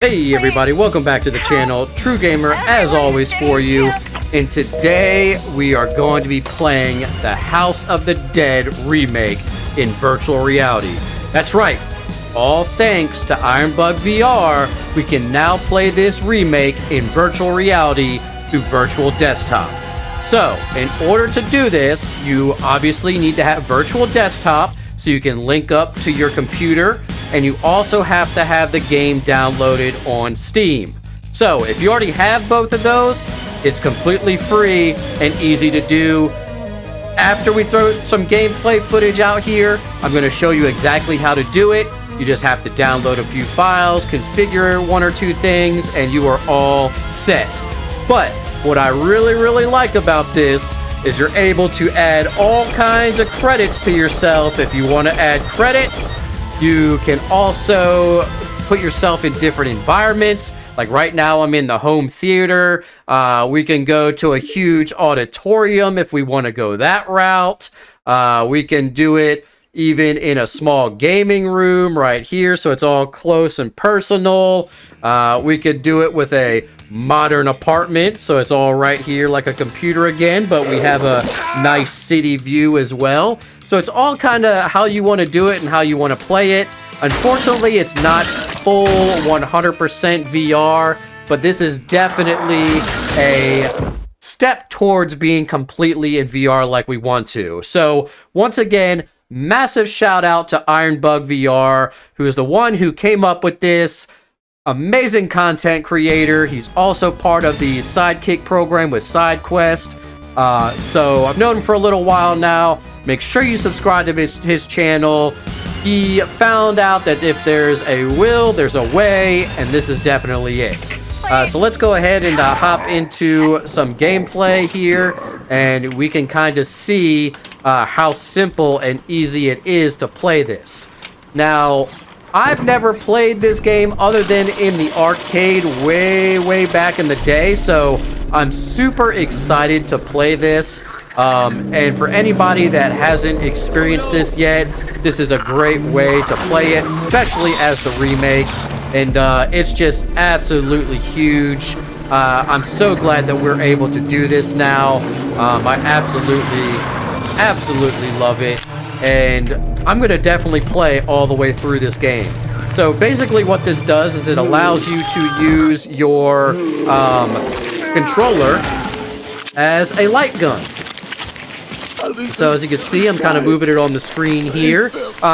Hey everybody, welcome back to the channel. True Gamer as always for you. And today we are going to be playing the House of the Dead remake in virtual reality. That's right. All thanks to Ironbug VR, we can now play this remake in virtual reality through virtual desktop. So, in order to do this, you obviously need to have virtual desktop so you can link up to your computer, and you also have to have the game downloaded on Steam. So, if you already have both of those, it's completely free and easy to do. After we throw some gameplay footage out here, I'm going to show you exactly how to do it. You just have to download a few files, configure one or two things, and you are all set. But what I really like about this is you're able to add all kinds of credits to yourself. If you want to add credits, you can also put yourself in different environments. Like right now, I'm in the home theater. We can go to a huge auditorium if we want to go that route. We can do it even in a small gaming room right here, so it's all close and personal. We could do it with a modern apartment, so it's all right here like a computer again, but we have a nice city view as well. So it's all kind of how you want to do it and how you want to play it. Unfortunately, it's not full 100% VR, but this is definitely a step towards being completely in VR like we want to. So once again, massive shout out to Ironbug VR, who is the one who came up with this. Amazing content creator. He's also part of the Sidekick program with SideQuest. So I've known him for a little while now. Make sure you subscribe to his channel. He found out that if there's a will, there's a way, and this is definitely it. So let's go ahead and hop into some gameplay here, and we can kind of see how simple and easy it is to play this. Now, I've never played this game other than in the arcade way back in the day, so I'm super excited to play this. And for anybody that hasn't experienced this yet, this is a great way to play it, especially as the remake. And it's just absolutely huge. I'm so glad that we're able to do this now. I absolutely love it. And I'm going to definitely play all the way through this game. So basically what this does is it allows you to use your controller as a light gun. So as you can see, I'm kind of moving it on the screen here.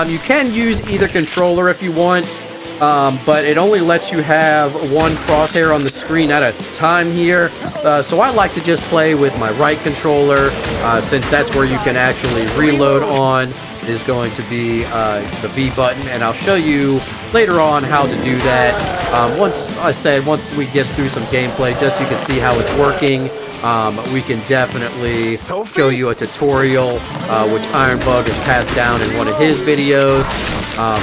You can use either controller if you want, but it only lets you have one crosshair on the screen at a time here. So I like to just play with my right controller, since that's where you can actually reload on. Is going to be the B button, and I'll show you later on how to do that. Once we get through some gameplay, just so you can see how it's working. We can definitely show you a tutorial, which Ironbug has passed down in one of his videos.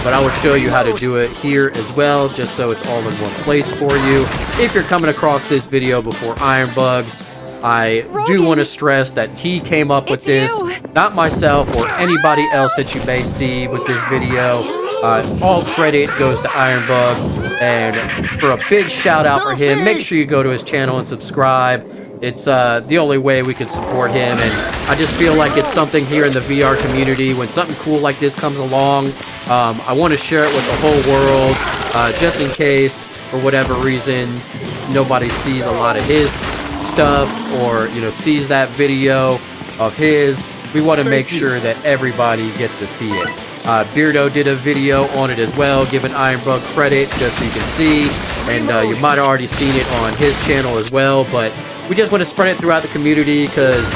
But I will show you how to do it here as well, just so it's all in one place for you. If you're coming across this video before Ironbug's, I do want to stress that he came up with this, not myself or anybody else that you may see with this video. All credit goes to Ironbug, and for a big shout out for him, make sure you go to his channel and subscribe. It's the only way we can support him, and I just feel like it's something here in the VR community. When something cool like this comes along, I want to share it with the whole world, just in case, for whatever reasons, nobody sees a lot of his stuff, or sees that video of his. We want to make sure that everybody gets to see it. Beardo did a video on it as well, giving Ironbug credit, just so you can see, and you might have already seen it on his channel as well, but we just want to spread it throughout the community because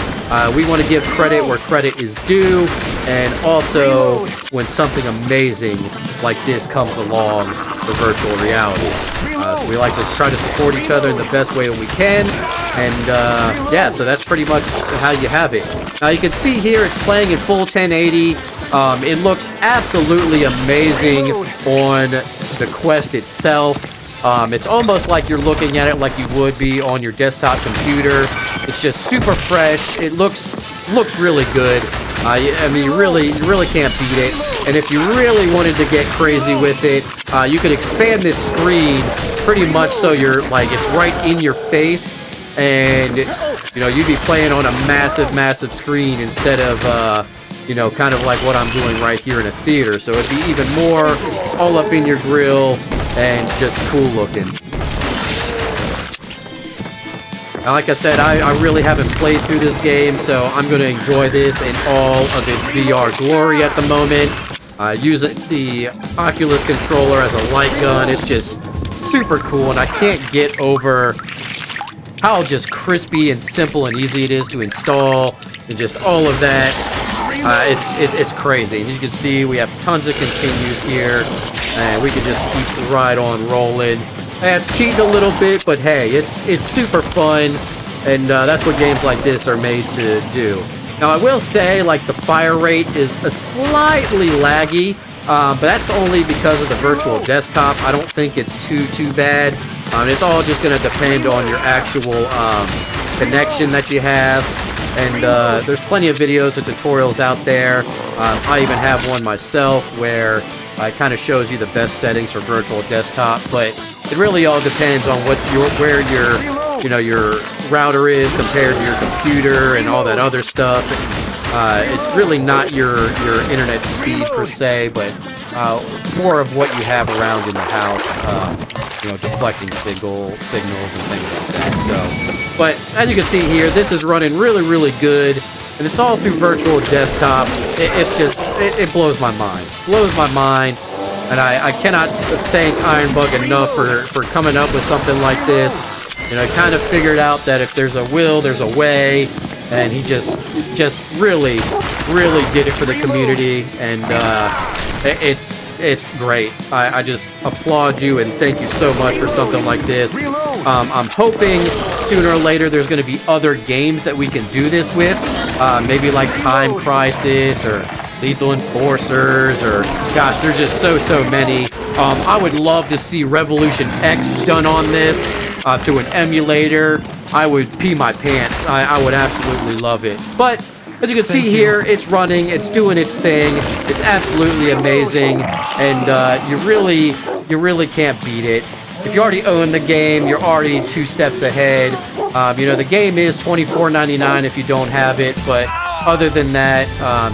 we want to give credit where credit is due, and also when something amazing like this comes along for virtual reality. So we like to try to support each other in the best way that we can, and yeah, so that's pretty much how you have it. Now you can see here it's playing in full 1080. It looks absolutely amazing on the Quest itself. It's almost like you're looking at it like you would be on your desktop computer. It's just super fresh. It looks really good. I mean, you really can't beat it. And if you really wanted to get crazy with it, you could expand this screen pretty much so you're like, it's right in your face, and you know, you'd be playing on a massive screen instead of you know, kind of like what I'm doing right here in a theater. So it'd be even more all up in your grill and just cool looking. And like I said, I really haven't played through this game, so I'm going to enjoy this in all of its VR glory at the moment. Using the Oculus controller as a light gun, it's just super cool, and I can't get over how just crispy and simple and easy it is to install, and just all of that. It's crazy. And as you can see, we have tons of continues here, and we can just keep right on rolling. And it's cheating a little bit, but hey, it's super fun, and that's what games like this are made to do. Now, I will say, like, the fire rate is a slightly laggy, but that's only because of the virtual desktop. I don't think it's too bad. It's all just going to depend on your actual connection that you have. And there's plenty of videos and tutorials out there. I even have one myself where it kind of shows you the best settings for virtual desktop. But it really all depends on where your router is compared to your computer and all that other stuff. It's really not your internet speed per se, but more of what you have around in the house, you know, deflecting signals and things like that. So, but as you can see here, this is running really good, and it's all through virtual desktop. It blows my mind. Blows my mind. And I cannot thank Ironbug enough for coming up with something like this. You know, I kind of figured out that if there's a will, there's a way, and he just really did it for the community, and it's great. I just applaud you and thank you so much for something like this. I'm hoping sooner or later there's going to be other games that we can do this with, maybe like Time Crisis or Lethal Enforcers, or gosh, there's just so many. I would love to see Revolution X done on this through an emulator. I would pee my pants. I would absolutely love it. But as you can see here, it's running, it's doing its thing. It's absolutely amazing, and you really can't beat it. If you already own the game, you're already 2 steps ahead. You know, the game is $24.99 if you don't have it, but other than that,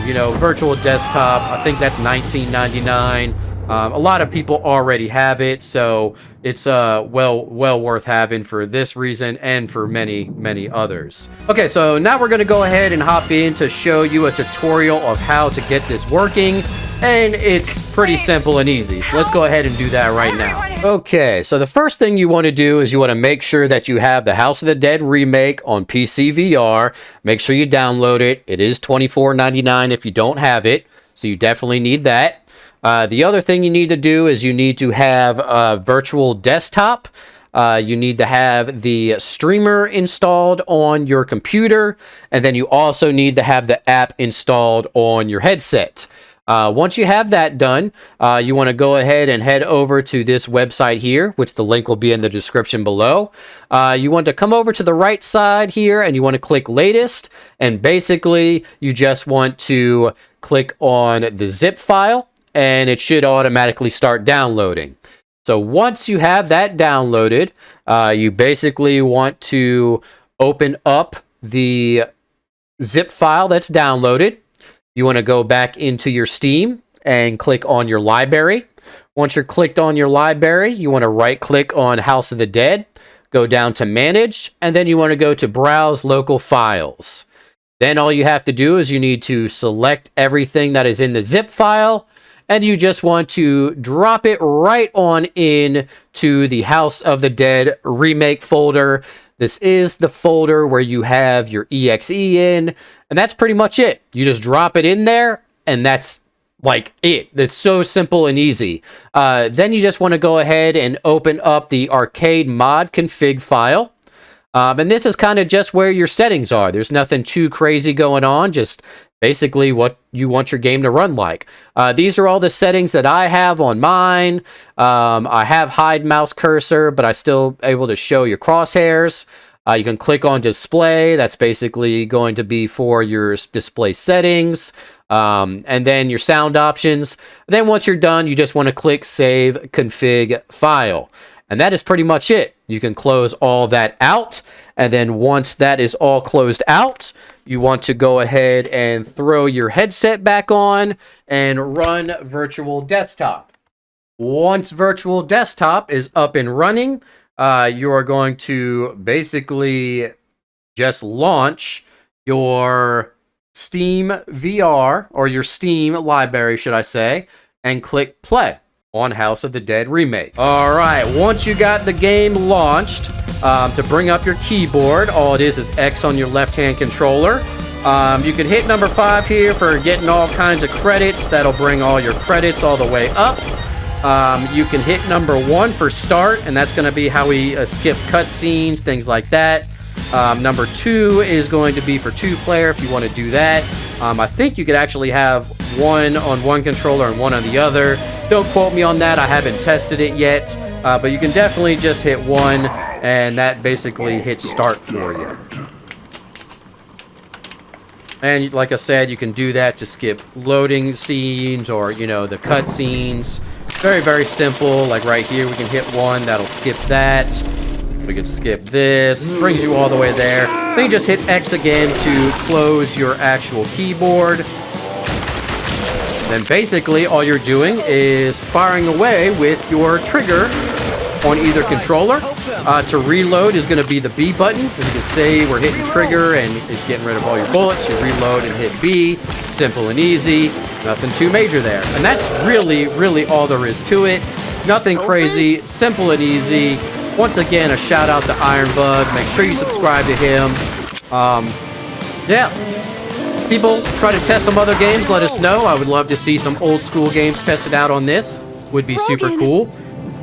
you know, virtual desktop, I think that's $19.99. A lot of people already have it, so it's well worth having for this reason and for many others. Okay, so now we're going to go ahead and hop in to show you a tutorial of how to get this working, and it's pretty simple and easy. So let's go ahead and do that right now. Okay, so the first thing you want to do is you want to make sure that you have the House of the Dead remake on PC VR. Make sure you download it. It is $24.99 if you don't have it, so you definitely need that. The other thing you need to do is you need to have a virtual desktop. You need to have the streamer installed on your computer, and then you also need to have the app installed on your headset. Once you have that done, you want to go ahead and head over to this website here, which the link will be in the description below. You want to come over to the right side here, and you want to click latest, and basically you just want to click on the zip file, and it should automatically start downloading. So once you have that downloaded, you basically want to open up the zip file that's downloaded. You want to go back into your Steam and click on your library. Once you're clicked on your library, you want to right click on House of the Dead, go down to Manage, and then you want to go to Browse Local Files. Then all you have to do is you need to select everything that is in the zip file, and you just want to drop it right on in to the House of the Dead remake folder. This is the folder where you have your exe in, and that's pretty much it. You just drop it in there, and that's like it. It's so simple and easy. Then you just want to go ahead and open up the arcade mod config file. And this is kind of just where your settings are. There's nothing too crazy going on, just basically what you want your game to run like. These are all the settings that I have on mine. I have hide mouse cursor, but I still able to show your crosshairs. You can click on display. That's basically going to be for your display settings. And then your sound options. Then once you're done, you just want to click Save Config File. And that is pretty much it. You can close all that out. And then once that is all closed out, you want to go ahead and throw your headset back on and run Virtual Desktop. Once Virtual Desktop is up and running, you are going to basically just launch your Steam VR, or your Steam library, should I say, and click play on House of the Dead Remake. All right, once you got the game launched, to bring up your keyboard, all it is X on your left-hand controller. You can hit number 5 here for getting all kinds of credits. That'll bring all your credits all the way up. You can hit number 1 for start, and that's going to be how we skip cutscenes, things like that. Number 2 is going to be for 2-player if you want to do that. I think you could actually have one on one controller and one on the other. Don't quote me on that. I haven't tested it yet. But you can definitely just hit 1, and that basically hits start for you. And like I said, you can do that to skip loading scenes or, you know, the cutscenes. Very, very simple. Like right here, we can hit 1. That'll skip that. We can skip this. Brings you all the way there. Then you just hit X again to close your actual keyboard. Then basically all you're doing is firing away with your trigger on either controller. To reload is going to be the B button. As you can see, we're hitting trigger and it's getting rid of all your bullets. You reload and hit B. Simple and easy. Nothing too major there. And that's really, really all there is to it. Nothing crazy. Simple and easy. Once again, a shout out to Ironbug. Make sure you subscribe to him. Yeah. People try to test some other games, let us know. I would love to see some old school games tested out on this. Would be super cool.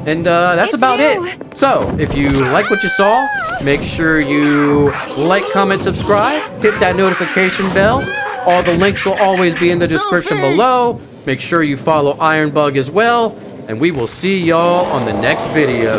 And that's about it. So, if you like what you saw, make sure you like, comment, subscribe. Hit that notification bell. All the links will always be in the description below. Make sure you follow Ironbug as well. And we will see y'all on the next video.